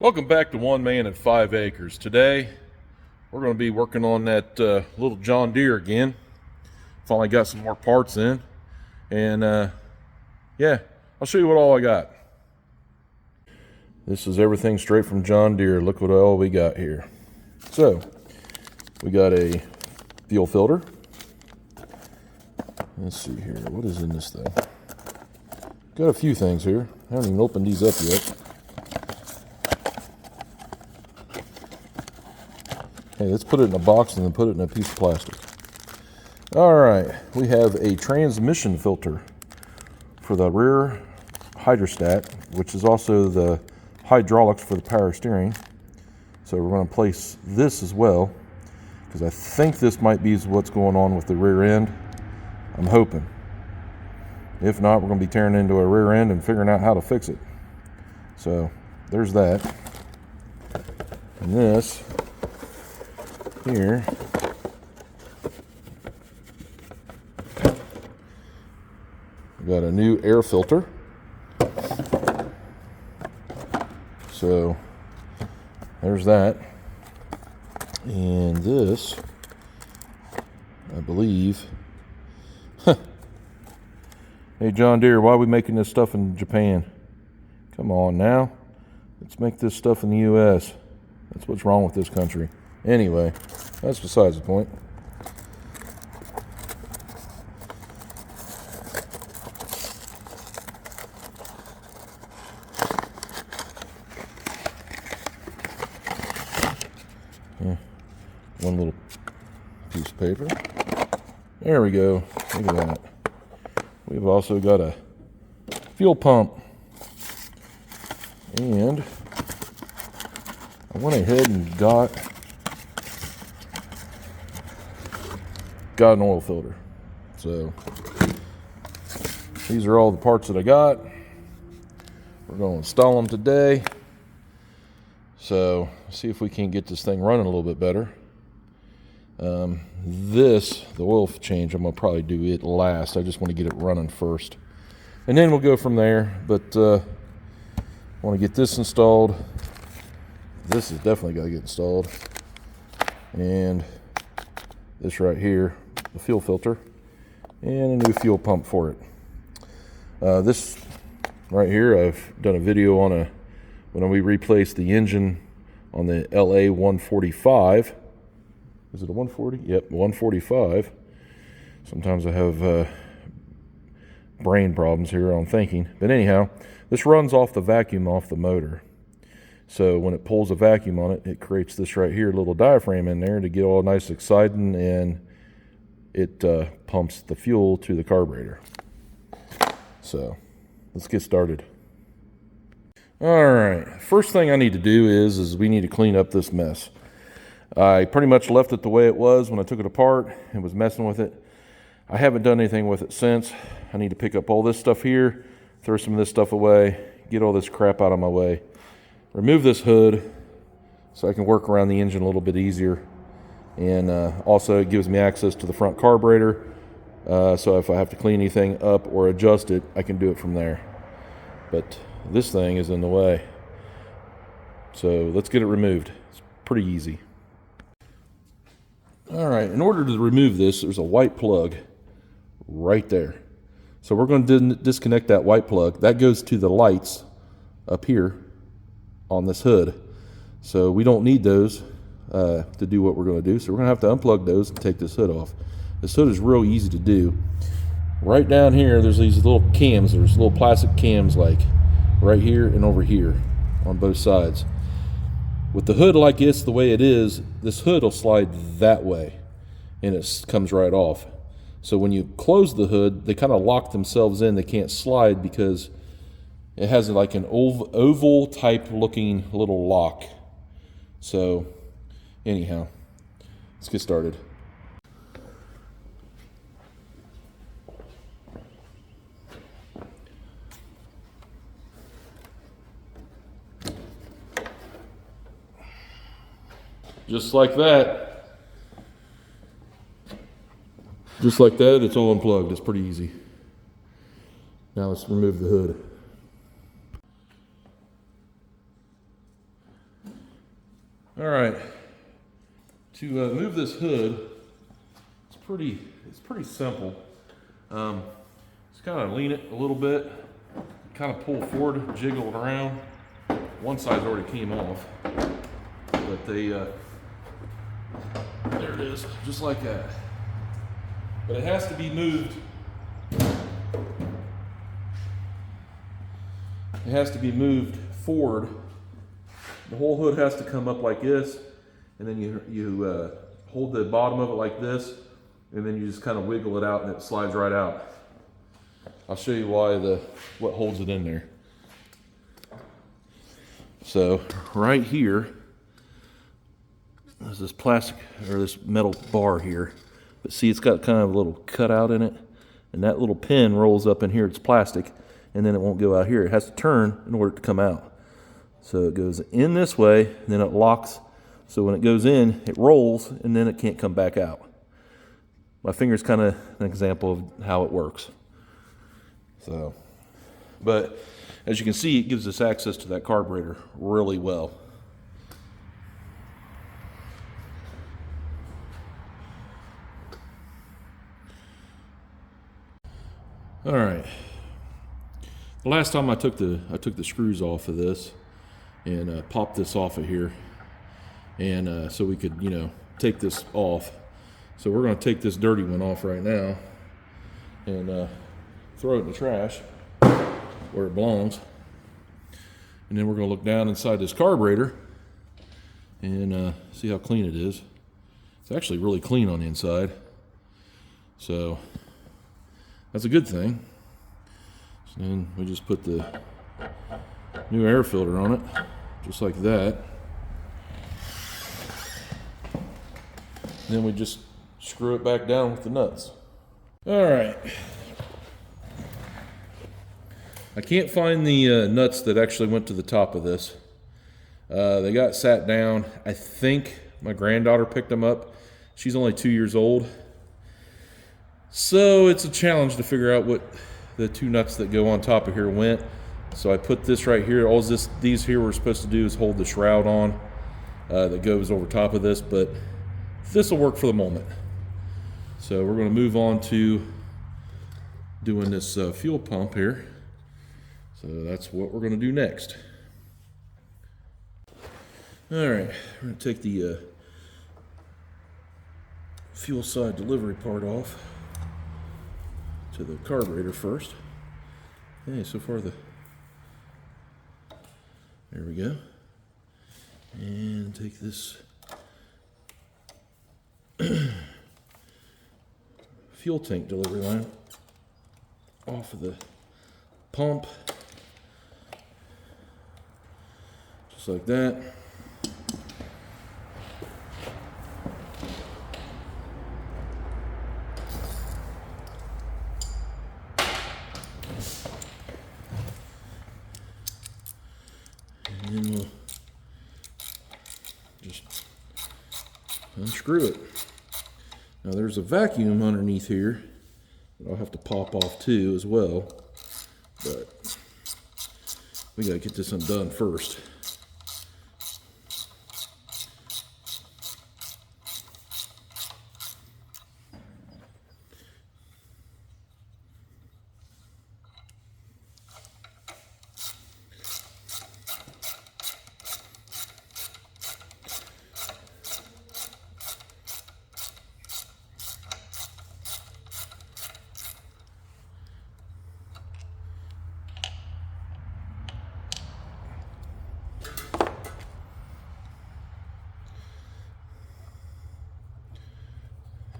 Welcome back to One Man at 5 Acres. Today we're going to be working on that little John Deere again. Finally got some more parts in, and yeah, I'll show you what all I got. This is everything straight from John Deere. Look what all we got here. So we got a fuel filter. Let's see here, what is in this thing? Got a few things here. I haven't even opened these up yet. Hey, let's put it in a box and then put it in a piece of plastic. All right, we have a transmission filter for the rear hydrostat, which is also the hydraulics for the power steering. So we're going to place this as well, because I think this might be what's going on with the rear end. I'm hoping. If not, we're going to be tearing into a rear end and figuring out how to fix it. So there's that. And this here we got a new air filter. So there's that. And this, I believe, hey John Deere, why are we making this stuff in Japan? Come on now, let's make this stuff in the US. That's what's wrong with this country. Anyway, that's besides the point. Yeah, one little piece of paper. There we go. Look at that. We've also got a fuel pump. And I went ahead and got an oil filter. So these are all the parts that I got. We're going to install them today. So see if we can get this thing running a little bit better. The oil change, I'm going to probably do it last. I just want to get it running first. And then we'll go from there. But I want to get this installed. This is definitely got to get installed. And this right here, the fuel filter, and a new fuel pump for it. This right here, I've done a video on when we replaced the engine on the LA 145. Is it a 140? Yep, 145. Sometimes I have brain problems here on thinking. But anyhow, this runs off the vacuum off the motor. So when it pulls a vacuum on it, it creates this right here little diaphragm in there to get all nice exciting, and it pumps the fuel to the carburetor. So let's get started. All right, first thing I need to do is we need to clean up this mess. I pretty much left it the way it was when I took it apart and was messing with it. I haven't done anything with it since. I need to pick up all this stuff here, throw some of this stuff away, get all this crap out of my way, remove this hood so I can work around the engine a little bit easier. And also it gives me access to the front carburetor, so if I have to clean anything up or adjust it, I can do it from there. But this thing is in the way, so let's get it removed. It's pretty easy. All right, in order to remove this, there's a white plug right there. So we're going to disconnect that white plug. That goes to the lights up here on this hood. So we don't need those to do what we're going to do. So we're going to have to unplug those and take this hood off. This hood is real easy to do. Right down here, there's these little cams. There's little plastic cams like right here and over here on both sides. With the hood like this, the way it is, this hood will slide that way and it comes right off. So when you close the hood, they kind of lock themselves in. They can't slide because it has like an oval type looking little lock. So anyhow, let's get started. Just like that. Just like that, it's all unplugged. It's pretty easy. Now let's remove the hood. All right, to move this hood, it's pretty simple. Just kind of lean it a little bit, kind of pull forward, jiggle it around. One side's already came off, but there it is, just like that. But it has to be moved. It has to be moved forward. The whole hood has to come up like this, and then you hold the bottom of it like this, and then you just kind of wiggle it out and it slides right out. I'll show you why what holds it in there. So right here, there's this plastic or this metal bar here, but see it's got kind of a little cutout in it, and that little pin rolls up in here. It's plastic, and then it won't go out here. It has to turn in order to come out. So it goes in this way, and then it locks. So when it goes in, it rolls, and then it can't come back out. My finger's kind of an example of how it works. So, but as you can see, it gives us access to that carburetor really well. All right. The last time I took the screws off of this and popped this off of here, and so we could, take this off. So we're going to take this dirty one off right now and throw it in the trash where it belongs. And then we're going to look down inside this carburetor and see how clean it is. It's actually really clean on the inside, so that's a good thing. So then we just put the new air filter on it, just like that. And then we just screw it back down with the nuts. All right. I can't find the nuts that actually went to the top of this. They got sat down. I think my granddaughter picked them up. She's only 2 years old. So it's a challenge to figure out what the two nuts that go on top of here went. So I put this right here. All these here we're supposed to do is hold the shroud on that goes over top of this, but this will work for the moment. So we're going to move on to doing this fuel pump here. So that's what we're going to do next. All right, we're going to take the fuel side delivery part off to the carburetor first. Okay, so far there we go. And take this fuel tank delivery line off of the pump, just like that. And then we'll just unscrew it. Now there's a vacuum underneath here that I'll have to pop off too as well, but we gotta get this undone first.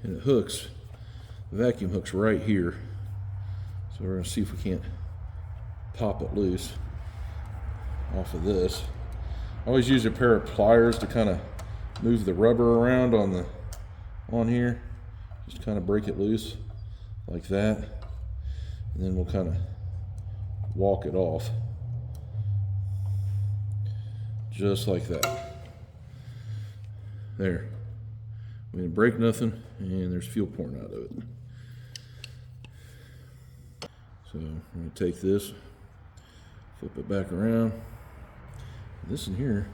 And it hooks, the vacuum hooks right here. So we're gonna see if we can't pop it loose off of this. I always use a pair of pliers to kind of move the rubber around on here. Just kind of break it loose like that. And then we'll kind of walk it off. Just like that. There. We didn't break nothing, and there's fuel pouring out of it. So I'm going to take this, flip it back around. This in here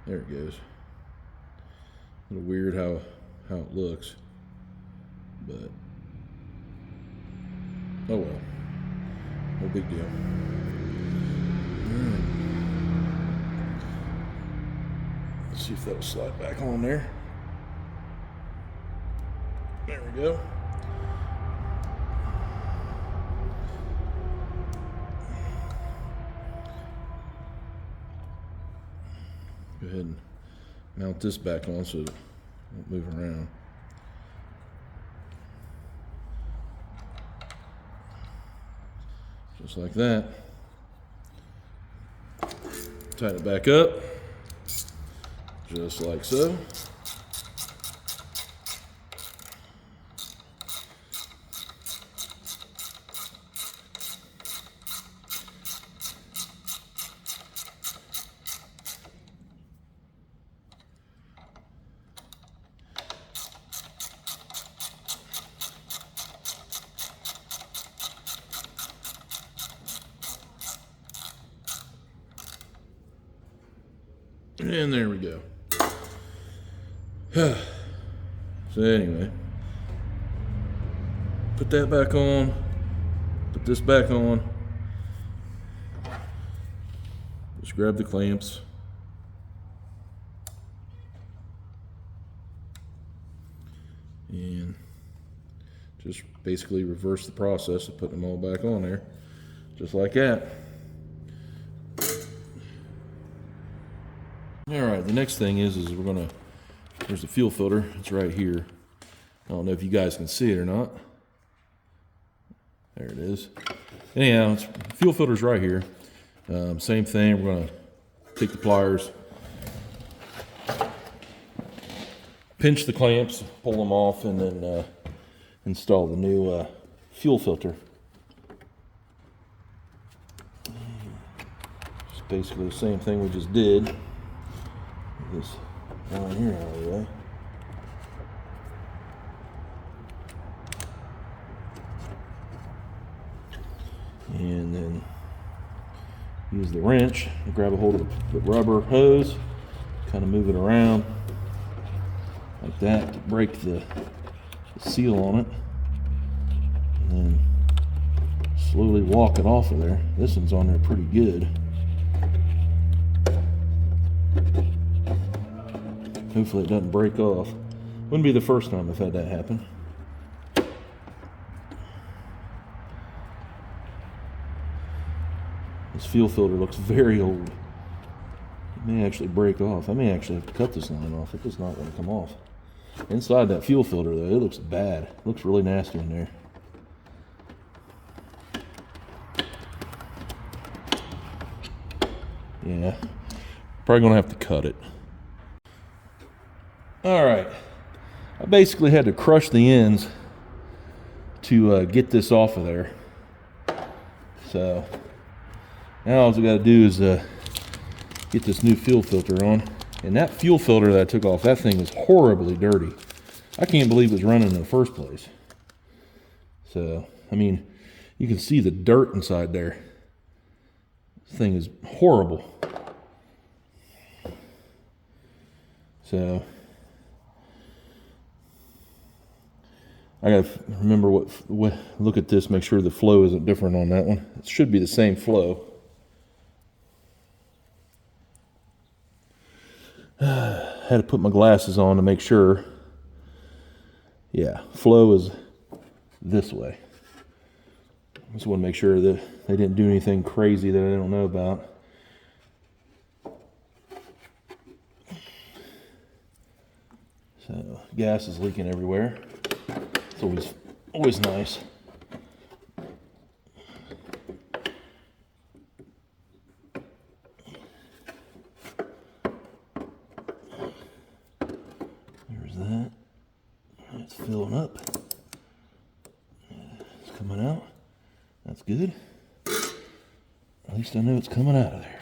There it goes. A little weird how it looks, but oh well, no big deal. Alright. Let's see if that'll slide back on there. There we go. Go ahead and mount this back on so it won't move around. Just like that. Tighten it back up, just like so. And there we go. So anyway, put that back on, put this back on. Just grab the clamps. And just basically reverse the process of putting them all back on there, just like that. Alright, the next thing is we're gonna, there's the fuel filter, it's right here. I don't know if you guys can see it or not. There it is. Anyhow, fuel filter's right here. Same thing, we're gonna take the pliers, pinch the clamps, pull them off, and then install the new fuel filter. It's basically the same thing we just did. This line here out of the way. And then use the wrench to grab a hold of the rubber hose, kind of move it around like that to break the seal on it, and then slowly walk it off of there. This one's on there pretty good. Hopefully it doesn't break off. Wouldn't be the first time I've had that happen. This fuel filter looks very old. It may actually break off. I may actually have to cut this line off. It does not want to come off. Inside that fuel filter though, it looks bad. It looks really nasty in there. Yeah, probably gonna have to cut it. Alright, I basically had to crush the ends to get this off of there. So now all I got to do is get this new fuel filter on. And that fuel filter that I took off, that thing is horribly dirty. I can't believe it was running in the first place. So, I mean, you can see the dirt inside there. This thing is horrible. So I gotta remember what, look at this, make sure the flow isn't different on that one. It should be the same flow. Had to put my glasses on to make sure. Yeah, flow is this way. Just want to make sure that they didn't do anything crazy that I don't know about. So gas is leaking everywhere. It's always nice. There's that. It's filling up. It's coming out. That's good. At least I know it's coming out of there.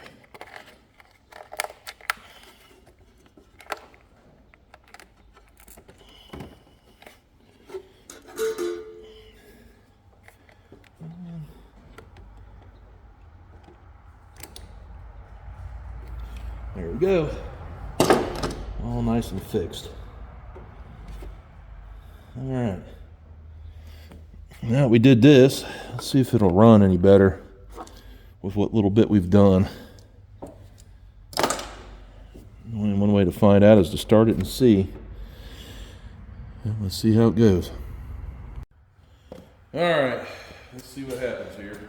There we go. All nice and fixed. All right. Now we did this. Let's see if it'll run any better with what little bit we've done. Only one way to find out is to start it and see. And let's see how it goes. All right, let's see what happens here.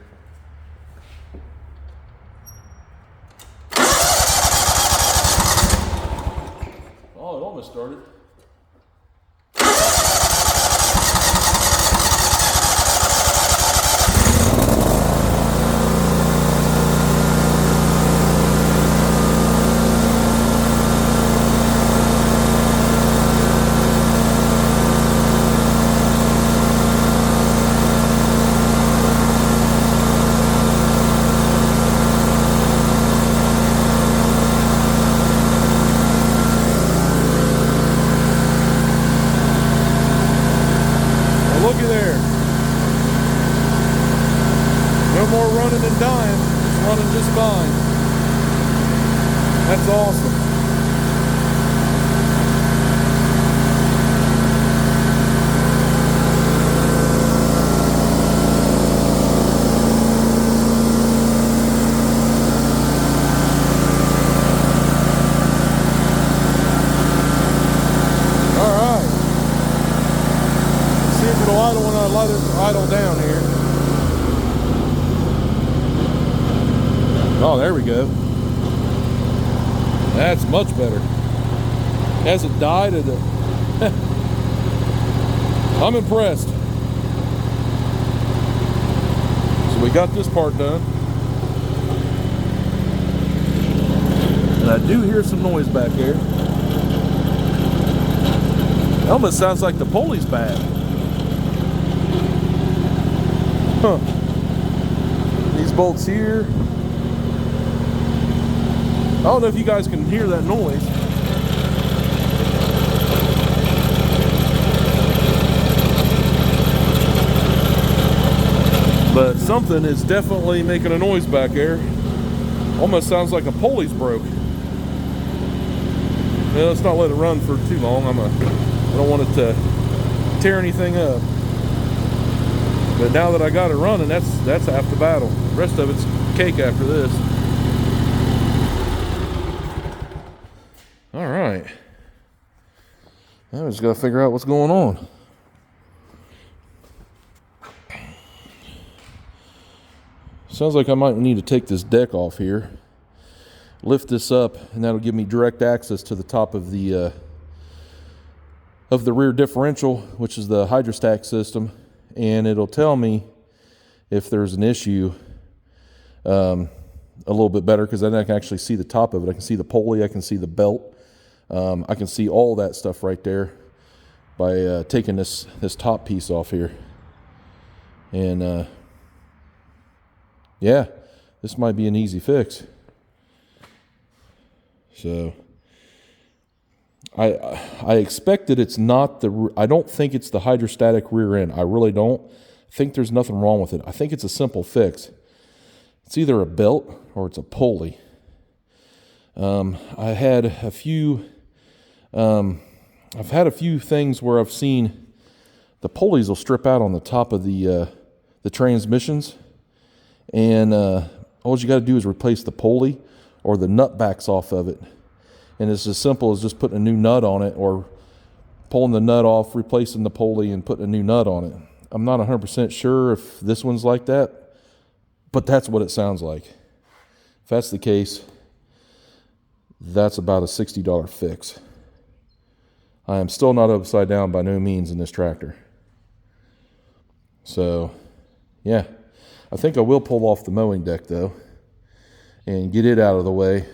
Oh, it almost started. Looky there. No more running and dying. It's running just fine. That's awesome. Idle when I let it idle down here. Oh, there we go. That's much better. Has it died? I'm impressed. So we got this part done. And I do hear some noise back there. It almost sounds like the pulley's bad. Huh. These bolts here. I don't know if you guys can hear that noise. But something is definitely making a noise back there. Almost sounds like a pulley's broke. Well, let's not let it run for too long. I don't want it to tear anything up. But now that I got it running, that's half the battle. The rest of it's cake after this. All right. Now we just got to figure out what's going on. Sounds like I might need to take this deck off here, lift this up, and that'll give me direct access to the top of the rear differential, which is the hydrostack system. And it'll tell me if there's an issue a little bit better, because then I can actually see the top of it. I can see the pulley, I can see the belt, I can see all that stuff right there by taking this top piece off here. And yeah, this might be an easy fix. So I expect that it's not I don't think it's the hydrostatic rear end. I really don't. I think there's nothing wrong with it. I think it's a simple fix. It's either a belt or it's a pulley. I've had a few things where I've seen the pulleys will strip out on the top of the transmissions, and all you got to do is replace the pulley or the nut backs off of it. And it's as simple as just putting a new nut on it, or pulling the nut off, replacing the pulley, and putting a new nut on it. I'm not 100% sure if this one's like that, but that's what it sounds like. If that's the case, that's about a $60 fix. I am still not upside down by no means in this tractor. So, yeah. I think I will pull off the mowing deck, though, and get it out of the way.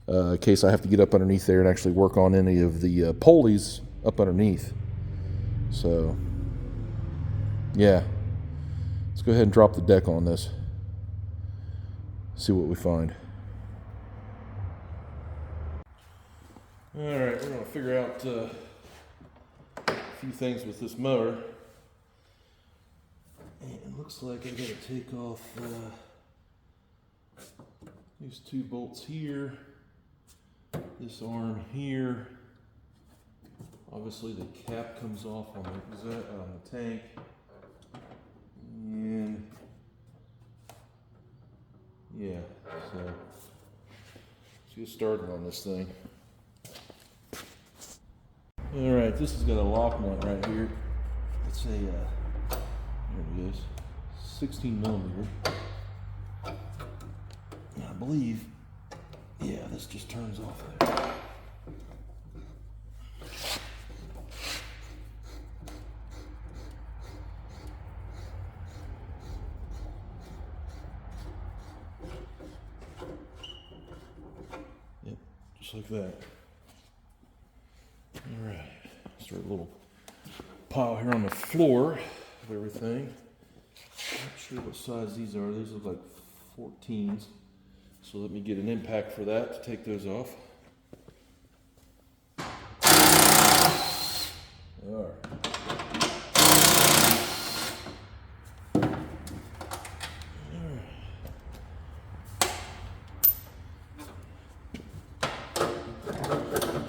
In case I have to get up underneath there and actually work on any of the pulleys up underneath. So, yeah. Let's go ahead and drop the deck on this. See what we find. Alright, we're going to figure out a few things with this mower. And it looks like I got to take off these two bolts here. this arm here. Obviously the cap comes off on the tank. And yeah, so let's get started on this thing. All right, this has got a lock nut right here. It's a, there it is, 16 millimeter. And I believe, yeah, this just turns off there. Yep, just like that. All right, start a little pile here on the floor of everything. Not sure what size these are. These look like 14s. So let me get an impact for that to take those off. All right.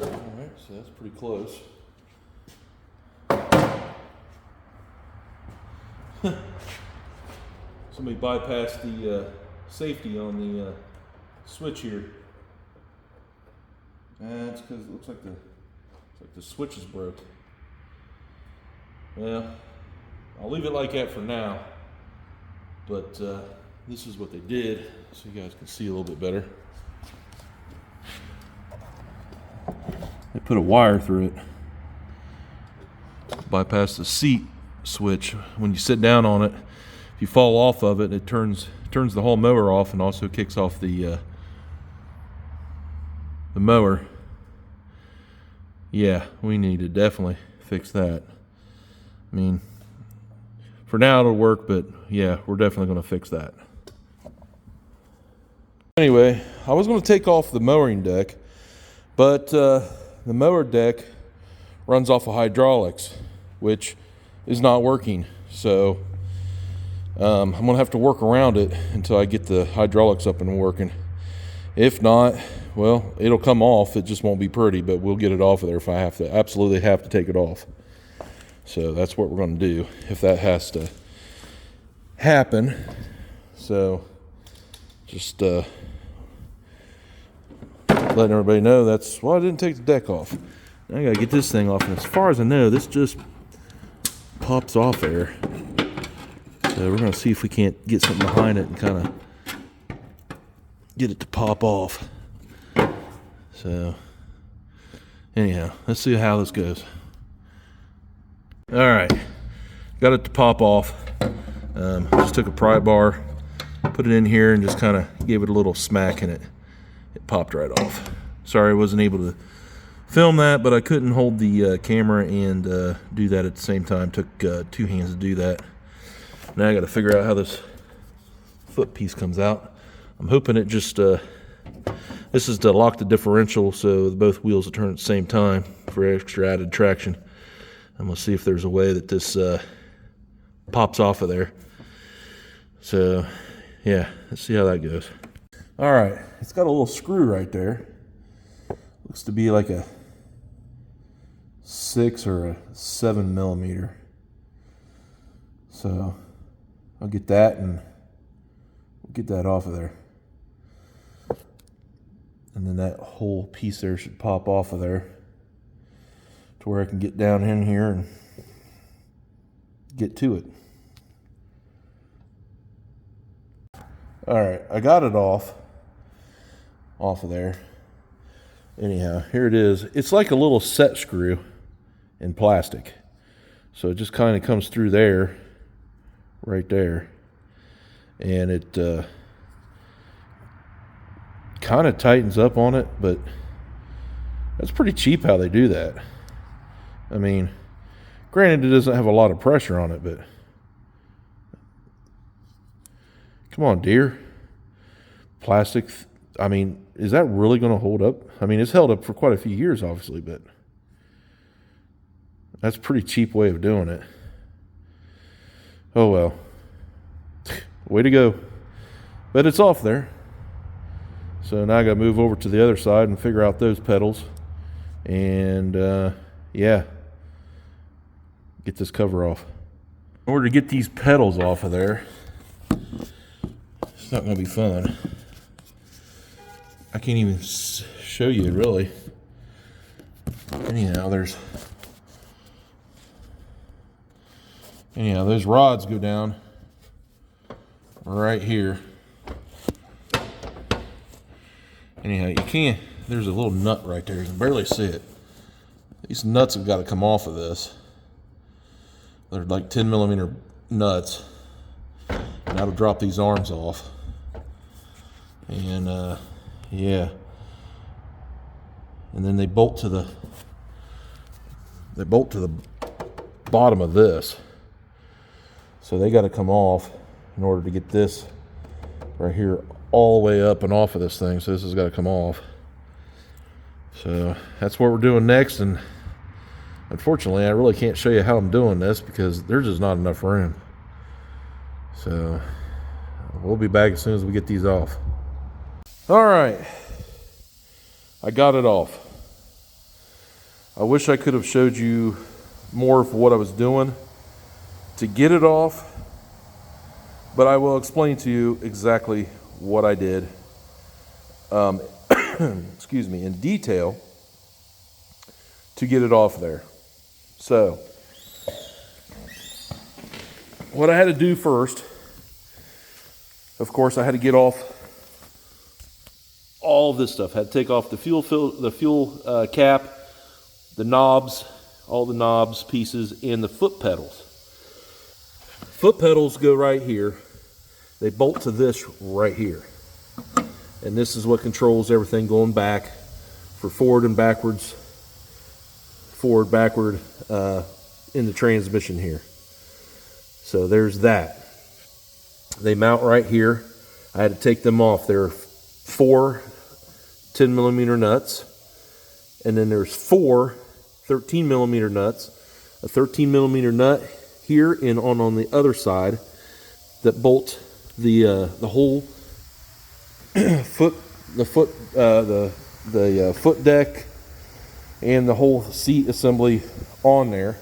Alright, so that's pretty close. Somebody bypassed the safety on the switch here. That's because it looks like the switch is broke. Well, I'll leave it like that for now. But this is what they did, so you guys can see a little bit better. They put a wire through it, bypass the seat switch. When you sit down on it, if you fall off of it, it turns the whole mower off and also kicks off the mower. Yeah, we need to definitely fix that. I mean, for now it'll work, but yeah, we're definitely going to fix that. Anyway, I was going to take off the mowing deck, but the mower deck runs off of hydraulics, which is not working. So I'm going to have to work around it until I get the hydraulics up and working. If not, well, it'll come off. It just won't be pretty, but we'll get it off of there if I absolutely have to take it off. So that's what we're going to do if that has to happen. So just letting everybody know that's why I didn't take the deck off. Now I got to get this thing off, and as far as I know, this just pops off there. So we're going to see if we can't get something behind it and kind of get it to pop off. So anyhow, let's see how this goes. All right, got it to pop off. Just took a pry bar, put it in here, and just kind of gave it a little smack, and it popped right off. Sorry I wasn't able to film that, but I couldn't hold the camera and do that at the same time. Took 2 hands to do that. Now I got to figure out how this foot piece comes out. I'm hoping it just, this is to lock the differential so both wheels will turn at the same time for extra added traction. I'm going to see if there's a way that this pops off of there. So, yeah, let's see how that goes. All right, it's got a little screw right there. Looks to be like a 6 or a 7 millimeter. So, I'll get that and we'll get that off of there. And then that whole piece there should pop off of there to where I can get down in here and get to it. All right, I got it off of there. Anyhow, here it is. It's like a little set screw in plastic. So it just kind of comes through there, right there. And it kind of tightens up on it, but that's pretty cheap how they do that. I mean, granted it doesn't have a lot of pressure on it, but come on, deer. Plastic, I mean, is that really going to hold up? I mean, it's held up for quite a few years, obviously, but that's a pretty cheap way of doing it. Oh, well. Way to go. But it's off there. So now I got to move over to the other side and figure out those pedals. And yeah, get this cover off. In order to get these pedals off of there, it's not going to be fun. I can't even show you really. Anyhow, those rods go down right here. Anyhow, you can't, there's a little nut right there. You can barely see it. These nuts have got to come off of this. They're like 10mm nuts. And that'll drop these arms off. And yeah. And then they bolt to the bottom of this. So they got to come off in order to get this right here all the way up and off of this thing. So this has got to come off. So that's what we're doing next. And unfortunately, I really can't show you how I'm doing this because there's just not enough room. So we'll be back as soon as we get these off. All right, I got it off. I wish I could have showed you more of what I was doing to get it off, but I will explain to you exactly what I did, excuse me, in detail to get it off there. So, what I had to do first, of course, I had to get off all of this stuff. I had to take off the fuel cap, the knobs, all the knobs pieces, and the foot pedals. Foot pedals go right here. They bolt to this right here. And this is what controls everything going back for forward and backwards, forward, backward in the transmission here. So there's that. They mount right here. I had to take them off. There are 4 10mm nuts, and then there's 4 13mm nuts, a 13mm nut here and on the other side that bolt the whole foot deck and the whole seat assembly on there.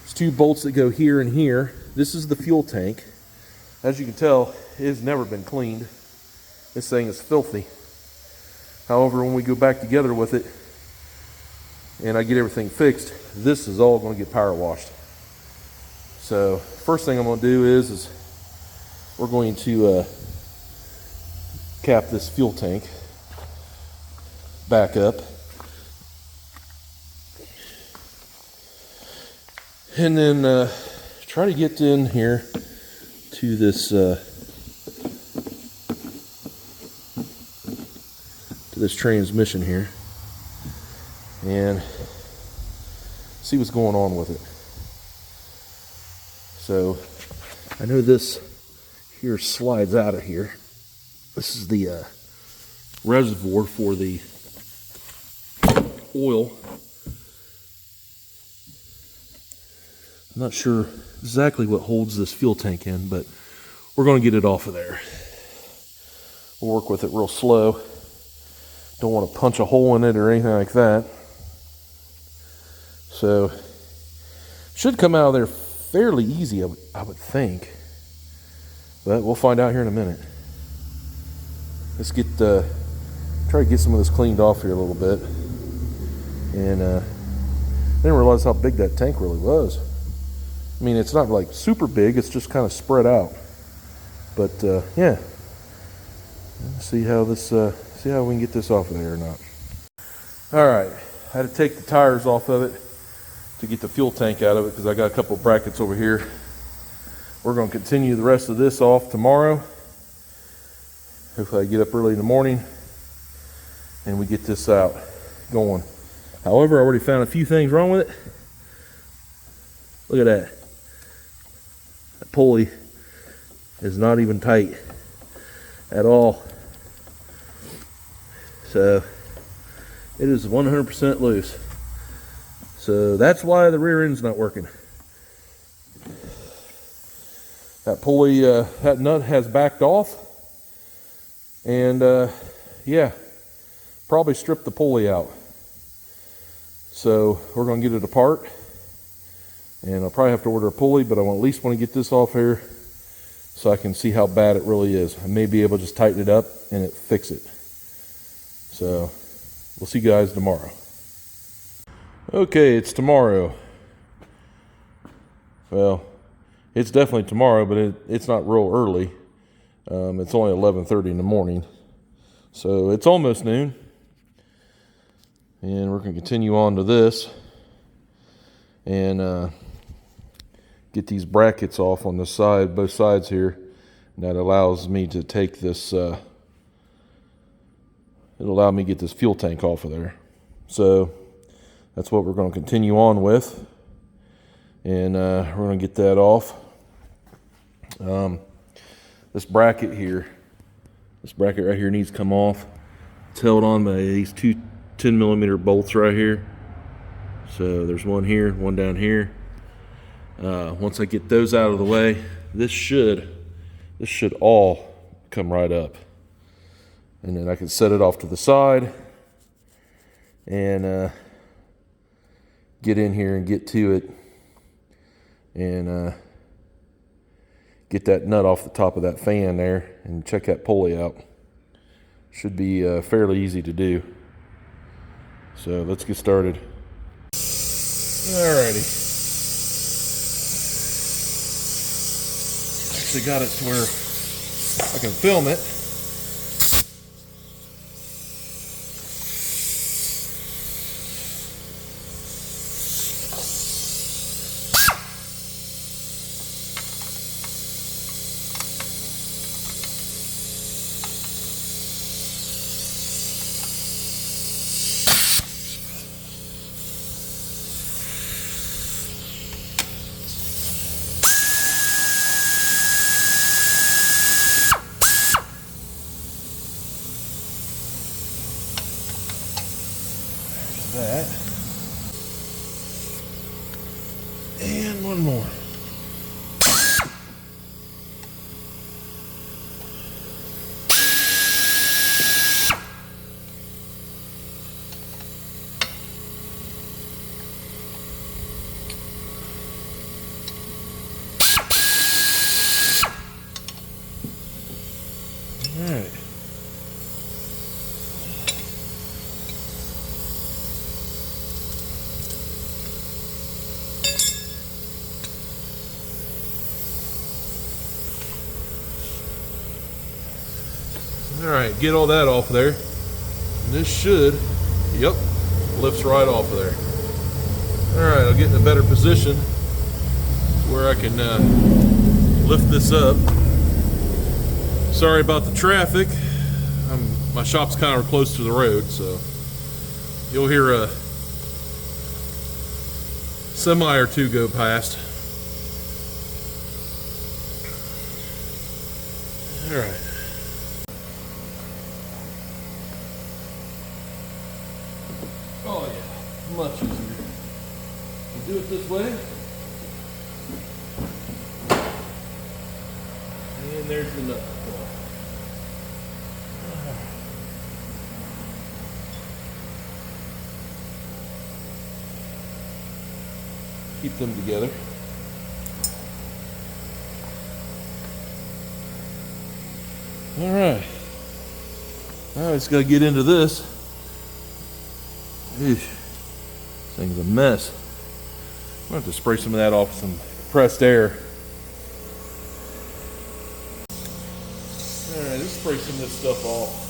There's 2 bolts that go here and here. This is the fuel tank. As you can tell, it has never been cleaned. This thing is filthy. However, when we go back together with it and I get everything fixed, this is all going to get power washed. So first thing I'm going to do is we're going to cap this fuel tank back up. And then try to get in here to this transmission here and see what's going on with it. So I know this here slides out of here. This is the reservoir for the oil. I'm not sure exactly what holds this fuel tank in, but we're going to get it off of there. We'll work with it real slow. Don't want to punch a hole in it or anything like that. So, should come out of there fairly easy, I would think. But we'll find out here in a minute. Let's try to get some of this cleaned off here a little bit. And I didn't realize how big that tank really was. I mean, it's not like super big, it's just kind of spread out. But yeah, let's see how we can get this off of there or not. All right, I had to take the tires off of it to get the fuel tank out of it because I got a couple of brackets over here. We're going to continue the rest of this off tomorrow. Hopefully I get up early in the morning and we get this out going. However, I already found a few things wrong with it. Look at that. That pulley is not even tight at all. So it is 100% loose. So that's why the rear end's not working. That pulley, that nut has backed off. And yeah, probably strip the pulley out. So we're going to get it apart, and I'll probably have to order a pulley, but I at least want to get this off here so I can see how bad it really is. I may be able to just tighten it up and fix it. So we'll see you guys tomorrow. Okay, it's tomorrow. Well, it's definitely tomorrow, but it's not real early. It's only 11:30 in the morning. So it's almost noon. And we're going to continue on to this and get these brackets off on the side, both sides here. And that allows me to take this, it'll allow me to get this fuel tank off of there. So that's what we're going to continue on with. And we're going to get that off. This bracket right here needs to come off. It's held on by these two 10mm bolts right here. So there's one here, one down here. Once I get those out of the way, this should all come right up. And then I can set it off to the side and get in here and get to it and get that nut off the top of that fan there and check that pulley out. Should be fairly easy to do. So let's get started. Alrighty. Actually got it to where I can film it. That and one more. All right. Alright, get all that off there. And this should, yep, lifts right off of there. Alright, I'll get in a better position where I can lift this up. Sorry about the traffic. My shop's kind of close to the road, so you'll hear a semi or two go past. Alright. Oh yeah, much easier. You do it this way. And there's the nut. Keep them together. All right. Now I just got to get into this. Eesh. This thing's a mess. I'm going to have to spray some of that off with some compressed air. All right, let's spray some of this stuff off.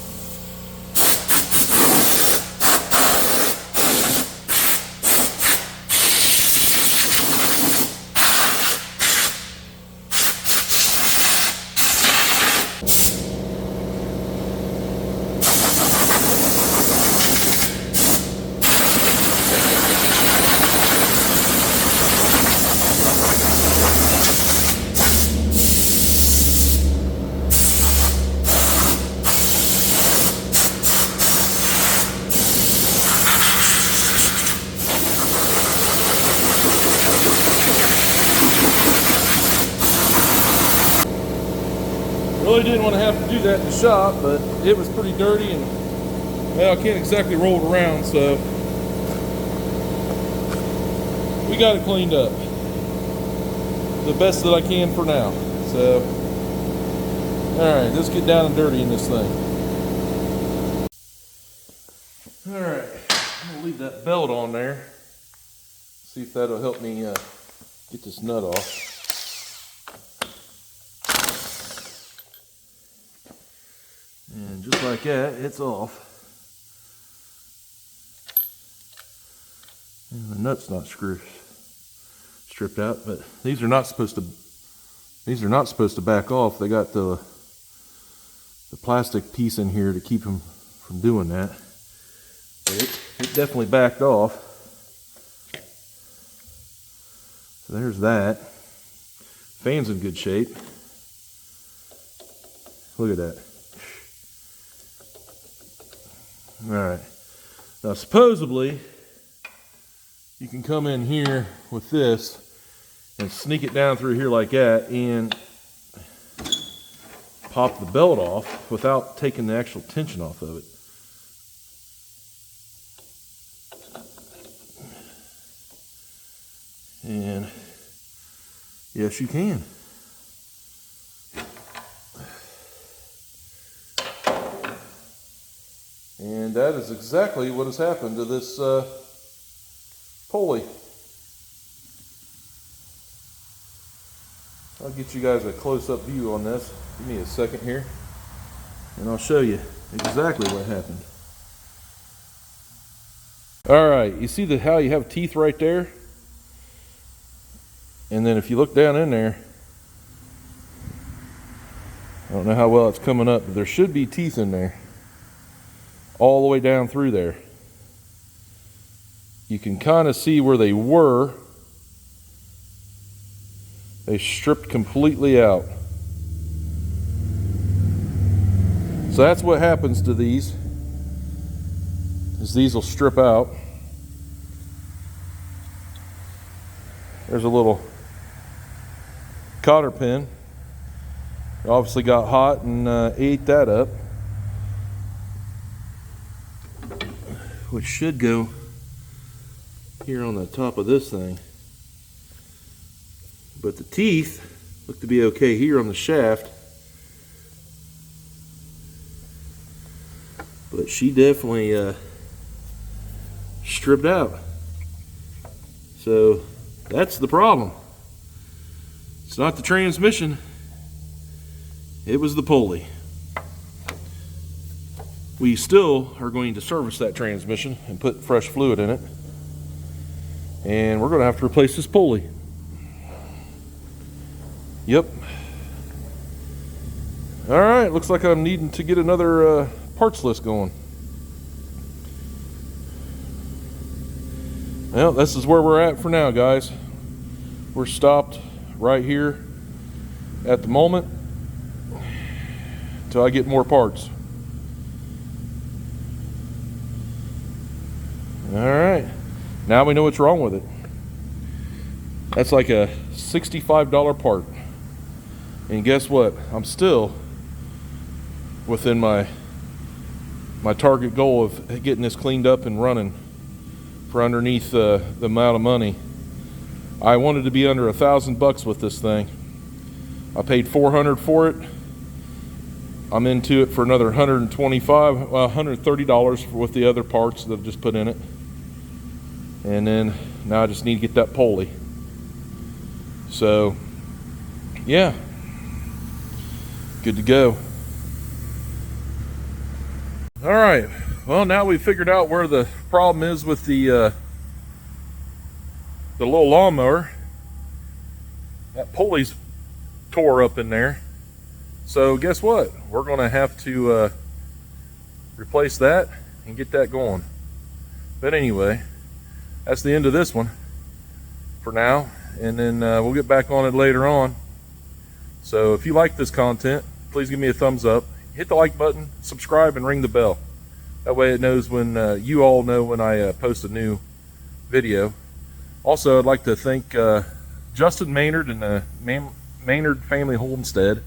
Really didn't want to have to do that in the shop, but it was pretty dirty and Well, I can't exactly roll it around, so we got it cleaned up the best that I can for now. So, alright, let's get down and dirty in this thing. Alright, I'm going to leave that belt on there. See if that'll help me get this nut off. And just like that, it's off. And the nut's not stripped out, but these are not supposed to back off. They got the plastic piece in here to keep them from doing that. But it definitely backed off. So there's that. Fan's in good shape. Look at that. Alright. Now supposedly you can come in here with this and sneak it down through here like that and pop the belt off without taking the actual tension off of it. And yes, you can. And that is exactly what has happened to this pulley. I'll get you guys a close-up view on this. Give me a second here, and I'll show you exactly what happened. All right, you see how you have teeth right there? And then if you look down in there, I don't know how well it's coming up, but there should be teeth in there all the way down through there. You can kind of see where they were. They stripped completely out. So that's what happens to these, is these will strip out. There's a little cotter pin. It obviously got hot and ate that up, which should go here on the top of this thing. But the teeth look to be okay here on the shaft. But she definitely stripped out. So that's the problem. It's not the transmission. It was the pulley. We still are going to service that transmission and put fresh fluid in it. And we're going to have to replace this pulley. Yep. All right, looks like I'm needing to get another parts list going. Well, this is where we're at for now, guys. We're stopped right here at the moment until I get more parts. All right, now we know what's wrong with it. That's like a $65 part. And guess what? I'm still within my target goal of getting this cleaned up and running for underneath the amount of money. I wanted to be under $1,000 with this thing. I paid $400 for it. I'm into it for another $130 with the other parts that I've just put in it. And then now I just need to get that pulley. So yeah, good to go. All right, well, now we've figured out where the problem is with the little lawnmower. That pulley's tore up in there. So guess what? We're gonna have to replace that and get that going. But anyway, that's the end of this one for now. And then we'll get back on it later on. So if you like this content, please give me a thumbs up. Hit the like button, subscribe, and ring the bell. That way it knows when you all know when I post a new video. Also, I'd like to thank Justin Maynard and the Maynard Family Homestead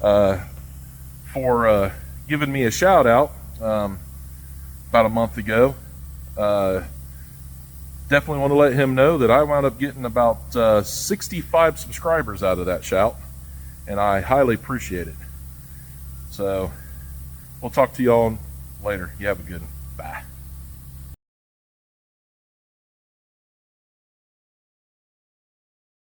for giving me a shout out. about a month ago. Definitely want to let him know that I wound up getting about 65 subscribers out of that shout, and I highly appreciate it. So we'll talk to y'all later. You have a good one. Bye.